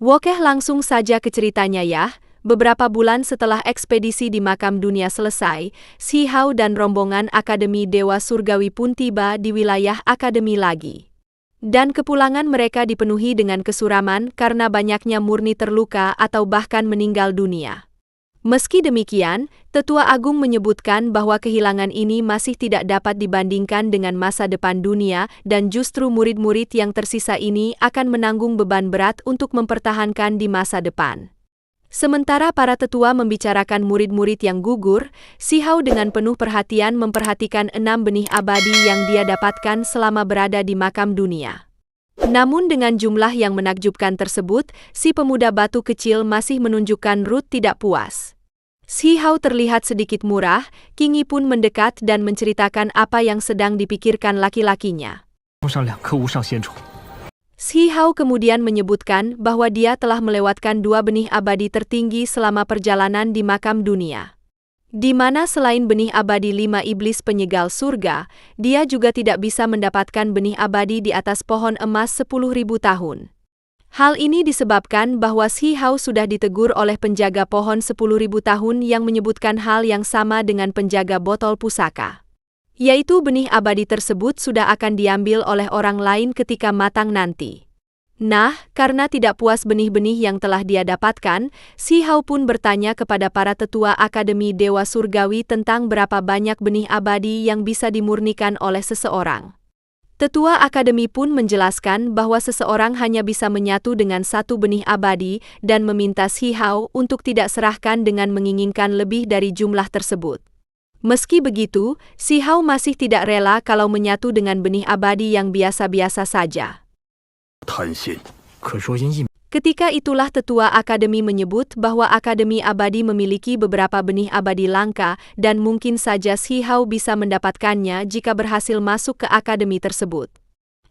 Wokeh langsung saja ke ceritanya ya. Beberapa bulan setelah ekspedisi di makam dunia selesai, Shi Hao dan rombongan Akademi Dewa Surgawi pun tiba di wilayah Akademi lagi. Dan kepulangan mereka dipenuhi dengan kesuraman karena banyaknya murni terluka atau bahkan meninggal dunia. Meski demikian, Tetua Agung menyebutkan bahwa kehilangan ini masih tidak dapat dibandingkan dengan masa depan dunia dan justru murid-murid yang tersisa ini akan menanggung beban berat untuk mempertahankan di masa depan. Sementara para tetua membicarakan murid-murid yang gugur, Shi Hao dengan penuh perhatian memperhatikan 6 benih abadi yang dia dapatkan selama berada di makam dunia. Namun dengan jumlah yang menakjubkan tersebut, si pemuda batu kecil masih menunjukkan Ruth tidak puas. Shi Hao terlihat sedikit murah, Qingyi pun mendekat dan menceritakan apa yang sedang dipikirkan laki-lakinya. Shi Hao kemudian menyebutkan bahwa dia telah melewatkan 2 benih abadi tertinggi selama perjalanan di makam dunia. Di mana selain benih abadi 5 iblis penyegal surga, dia juga tidak bisa mendapatkan benih abadi di atas pohon emas 10.000 tahun. Hal ini disebabkan bahwa Shi Hao sudah ditegur oleh penjaga pohon 10.000 tahun yang menyebutkan hal yang sama dengan penjaga botol pusaka. Yaitu benih abadi tersebut sudah akan diambil oleh orang lain ketika matang nanti. Nah, karena tidak puas benih-benih yang telah dia dapatkan, Shi Hao pun bertanya kepada para tetua Akademi Dewa Surgawi tentang berapa banyak benih abadi yang bisa dimurnikan oleh seseorang. Tetua Akademi pun menjelaskan bahwa seseorang hanya bisa menyatu dengan 1 benih abadi dan meminta Shi Hao untuk tidak serahkan dengan menginginkan lebih dari jumlah tersebut. Meski begitu, Shi Hao masih tidak rela kalau menyatu dengan benih abadi yang biasa-biasa saja. Ketika itulah Tetua Akademi menyebut bahwa Akademi Abadi memiliki beberapa benih abadi langka dan mungkin saja Shi Hao bisa mendapatkannya jika berhasil masuk ke akademi tersebut.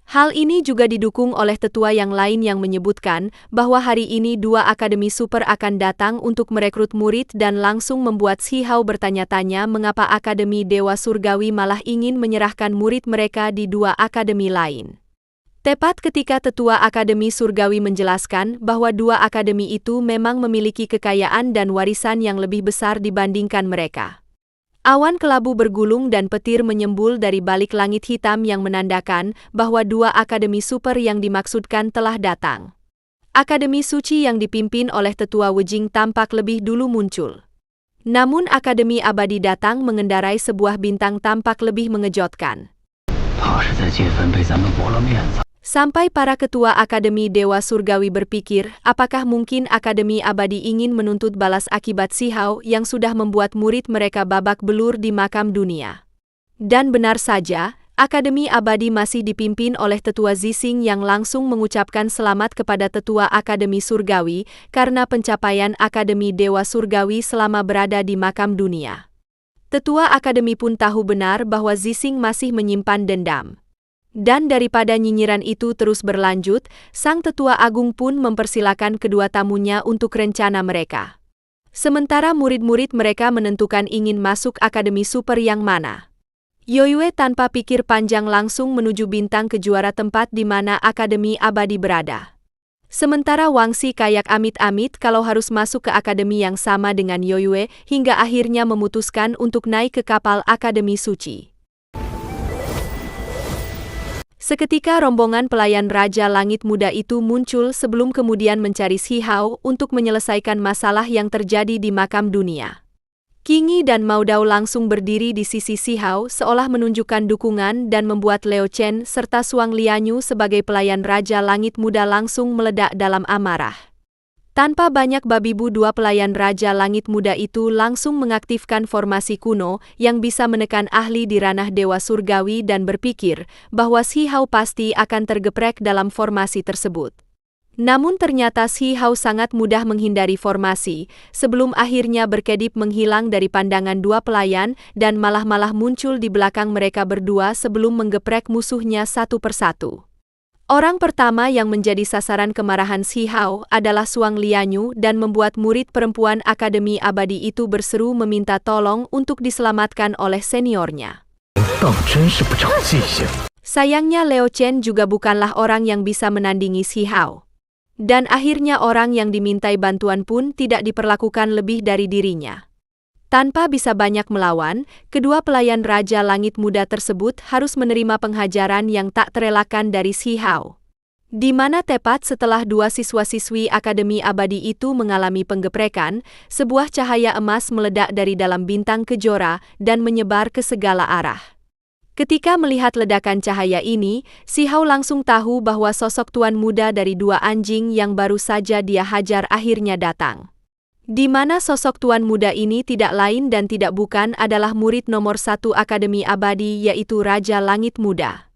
Hal ini juga didukung oleh tetua yang lain yang menyebutkan bahwa hari ini 2 akademi super akan datang untuk merekrut murid dan langsung membuat Shi Hao bertanya-tanya mengapa Akademi Dewa Surgawi malah ingin menyerahkan murid mereka di 2 akademi lain. Tepat ketika Tetua Akademi Surgawi menjelaskan bahwa 2 akademi itu memang memiliki kekayaan dan warisan yang lebih besar dibandingkan mereka. Awan kelabu bergulung dan petir menyembul dari balik langit hitam yang menandakan bahwa 2 akademi super yang dimaksudkan telah datang. Akademi Suci yang dipimpin oleh Tetua Wejing tampak lebih dulu muncul. Namun Akademi Abadi datang mengendarai sebuah bintang tampak lebih mengejutkan. Sampai para ketua Akademi Dewa Surgawi berpikir, apakah mungkin Akademi Abadi ingin menuntut balas akibat Shi Hao yang sudah membuat murid mereka babak belur di makam dunia. Dan benar saja, Akademi Abadi masih dipimpin oleh Tetua Zixing yang langsung mengucapkan selamat kepada Tetua Akademi Surgawi karena pencapaian Akademi Dewa Surgawi selama berada di makam dunia. Tetua Akademi pun tahu benar bahwa Zixing masih menyimpan dendam. Dan daripada nyinyiran itu terus berlanjut, Sang Tetua Agung pun mempersilakan kedua tamunya untuk rencana mereka. Sementara murid-murid mereka menentukan ingin masuk akademi super yang mana. Yoyue tanpa pikir panjang langsung menuju bintang kejuara tempat di mana Akademi Abadi berada. Sementara Wangxi kayak amit-amit kalau harus masuk ke akademi yang sama dengan Yoyue hingga akhirnya memutuskan untuk naik ke kapal Akademi Suci. Seketika rombongan pelayan Raja Langit Muda itu muncul sebelum kemudian mencari Shi Hao untuk menyelesaikan masalah yang terjadi di makam dunia. Qingyi dan Mao Dao langsung berdiri di sisi Shi Hao seolah menunjukkan dukungan dan membuat Liao Chen serta Suang Lianyu sebagai pelayan Raja Langit Muda langsung meledak dalam amarah. Tanpa banyak babibu 2 pelayan Raja Langit Muda itu langsung mengaktifkan formasi kuno yang bisa menekan ahli di ranah Dewa Surgawi dan berpikir bahwa Shi Hao pasti akan tergeprek dalam formasi tersebut. Namun ternyata Shi Hao sangat mudah menghindari formasi, sebelum akhirnya berkedip menghilang dari pandangan 2 pelayan dan malah muncul di belakang mereka berdua sebelum menggeprek musuhnya satu persatu. Orang pertama yang menjadi sasaran kemarahan Shi Hao adalah Suang Lianyu dan membuat murid perempuan Akademi Abadi itu berseru meminta tolong untuk diselamatkan oleh seniornya. Sayangnya Liao Chen juga bukanlah orang yang bisa menandingi Shi Hao. Dan akhirnya orang yang dimintai bantuan pun tidak diperlakukan lebih dari dirinya. Tanpa bisa banyak melawan, kedua pelayan Raja Langit Muda tersebut harus menerima penghajaran yang tak terelakkan dari Shi Hao. Di mana tepat setelah dua siswa-siswi Akademi Abadi itu mengalami penggeprekan, sebuah cahaya emas meledak dari dalam bintang kejora dan menyebar ke segala arah. Ketika melihat ledakan cahaya ini, Shi Hao langsung tahu bahwa sosok tuan muda dari dua anjing yang baru saja dia hajar akhirnya datang. Di mana sosok tuan muda ini tidak lain dan tidak bukan adalah murid nomor 1 Akademi Abadi, yaitu Raja Langit Muda.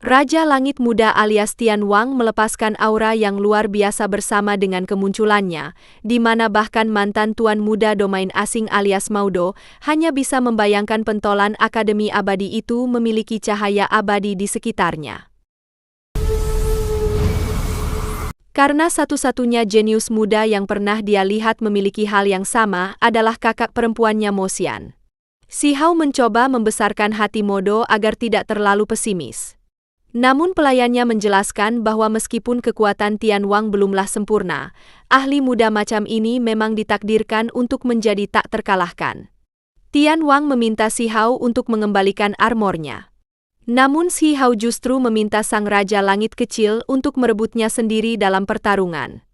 Raja Langit Muda alias Tian Wang melepaskan aura yang luar biasa bersama dengan kemunculannya, di mana bahkan mantan Tuan Muda Domain Asing alias Maudo hanya bisa membayangkan pentolan Akademi Abadi itu memiliki cahaya abadi di sekitarnya. Karena satu-satunya jenius muda yang pernah dia lihat memiliki hal yang sama adalah kakak perempuannya Mo Xian. Shi Hao mencoba membesarkan hati Modo agar tidak terlalu pesimis. Namun pelayannya menjelaskan bahwa meskipun kekuatan Tian Wang belumlah sempurna, ahli muda macam ini memang ditakdirkan untuk menjadi tak terkalahkan. Tian Wang meminta Shi Hao untuk mengembalikan armornya. Namun Shi Hao justru meminta sang Raja Langit kecil untuk merebutnya sendiri dalam pertarungan.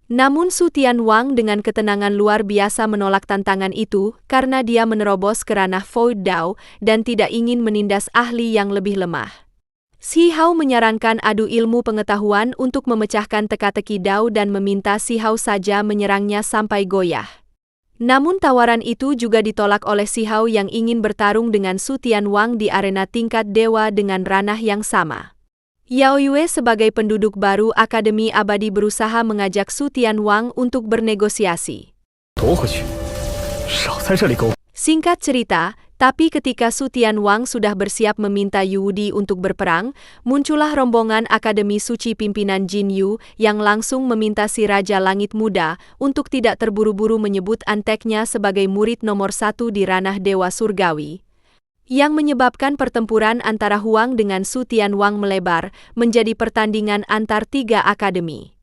Namun Su Tian Wang dengan ketenangan luar biasa menolak tantangan itu karena dia menerobos ke ranah Void Dao dan tidak ingin menindas ahli yang lebih lemah. Shi Hao menyarankan adu ilmu pengetahuan untuk memecahkan teka-teki Dao dan meminta Shi Hao saja menyerangnya sampai goyah. Namun tawaran itu juga ditolak oleh Shi Hao yang ingin bertarung dengan Su Tian Wang di arena tingkat dewa dengan ranah yang sama. Yao Yue sebagai penduduk baru Akademi Abadi berusaha mengajak Su Tian Wang untuk bernegosiasi. Singkat cerita, tapi ketika Su Tian Wang sudah bersiap meminta Yu Wudi untuk berperang, muncullah rombongan Akademi Suci pimpinan Jin Yu yang langsung meminta si Raja Langit Muda untuk tidak terburu-buru menyebut anteknya sebagai murid nomor 1 di ranah Dewa Surgawi. Yang menyebabkan pertempuran antara Huang dengan Su Tian Wang melebar menjadi pertandingan antar 3 akademi.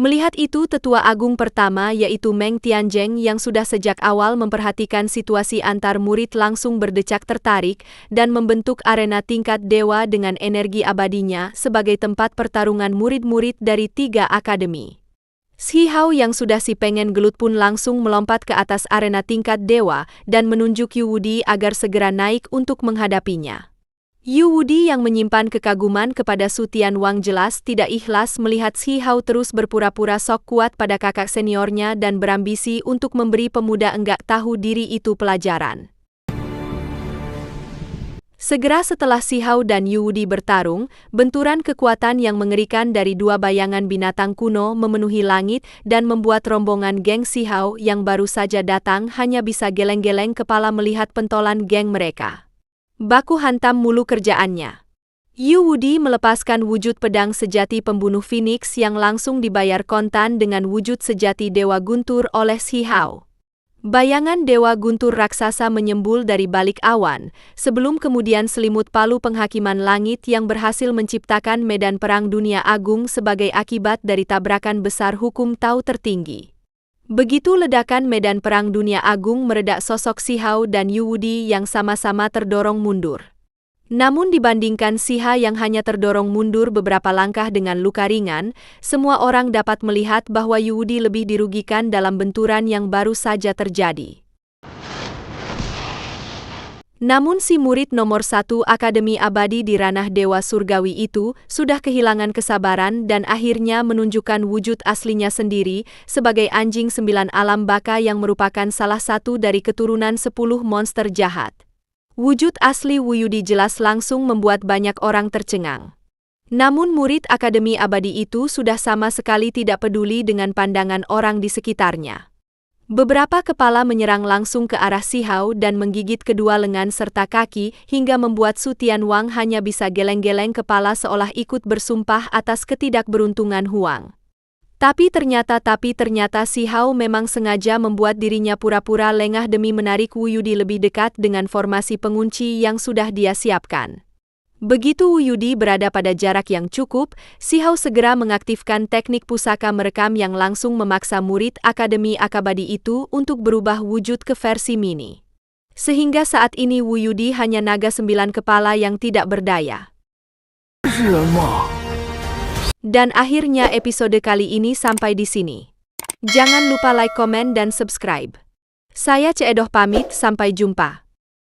Melihat itu, Tetua Agung pertama yaitu Meng Tianzheng yang sudah sejak awal memperhatikan situasi antar murid langsung berdecak tertarik dan membentuk arena tingkat dewa dengan energi abadinya sebagai tempat pertarungan murid-murid dari 3 akademi. Shi Hao yang sudah si pengen gelut pun langsung melompat ke atas arena tingkat dewa dan menunjuk Yu Wudi agar segera naik untuk menghadapinya. Yu Wudi yang menyimpan kekaguman kepada Su Tian Wang jelas tidak ikhlas melihat Shi Hao terus berpura-pura sok kuat pada kakak seniornya dan berambisi untuk memberi pemuda enggak tahu diri itu pelajaran. Segera setelah Shi Hao dan Yu Wudi bertarung, benturan kekuatan yang mengerikan dari dua bayangan binatang kuno memenuhi langit dan membuat rombongan geng Shi Hao yang baru saja datang hanya bisa geleng-geleng kepala melihat pentolan geng mereka. Baku hantam mulu kerjaannya. Yu Wudi melepaskan wujud pedang sejati pembunuh Phoenix yang langsung dibayar kontan dengan wujud sejati Dewa Guntur oleh Shi Hao. Bayangan Dewa Guntur raksasa menyembul dari balik awan, sebelum kemudian selimut palu penghakiman langit yang berhasil menciptakan medan perang dunia agung sebagai akibat dari tabrakan besar hukum Tao tertinggi. Begitu ledakan medan perang dunia agung meredak, sosok Shi Hao dan Yu Wudi yang sama-sama terdorong mundur. Namun dibandingkan Shi Hao yang hanya terdorong mundur beberapa langkah dengan luka ringan, semua orang dapat melihat bahwa Yu Wudi lebih dirugikan dalam benturan yang baru saja terjadi. Namun si murid nomor 1 Akademi Abadi di ranah Dewa Surgawi itu sudah kehilangan kesabaran dan akhirnya menunjukkan wujud aslinya sendiri sebagai anjing 9 alam baka yang merupakan salah satu dari keturunan 10 monster jahat. Wujud asli Wu Yudi jelas langsung membuat banyak orang tercengang. Namun murid Akademi Abadi itu sudah sama sekali tidak peduli dengan pandangan orang di sekitarnya. Beberapa kepala menyerang langsung ke arah Shi Hao dan menggigit kedua lengan serta kaki hingga membuat Su Tian Wang hanya bisa geleng-geleng kepala seolah ikut bersumpah atas ketidakberuntungan Huang. Tapi ternyata Shi Hao memang sengaja membuat dirinya pura-pura lengah demi menarik Wu Yudi lebih dekat dengan formasi pengunci yang sudah dia siapkan. Begitu Wu Yudi berada pada jarak yang cukup, Si Hao segera mengaktifkan teknik pusaka merekam yang langsung memaksa murid Akademi Akabadi itu untuk berubah wujud ke versi mini. Sehingga saat ini Wu Yudi hanya naga 9 kepala yang tidak berdaya. Dan akhirnya episode kali ini sampai di sini. Jangan lupa like, komen, dan subscribe. Saya Ceedoh pamit, sampai jumpa.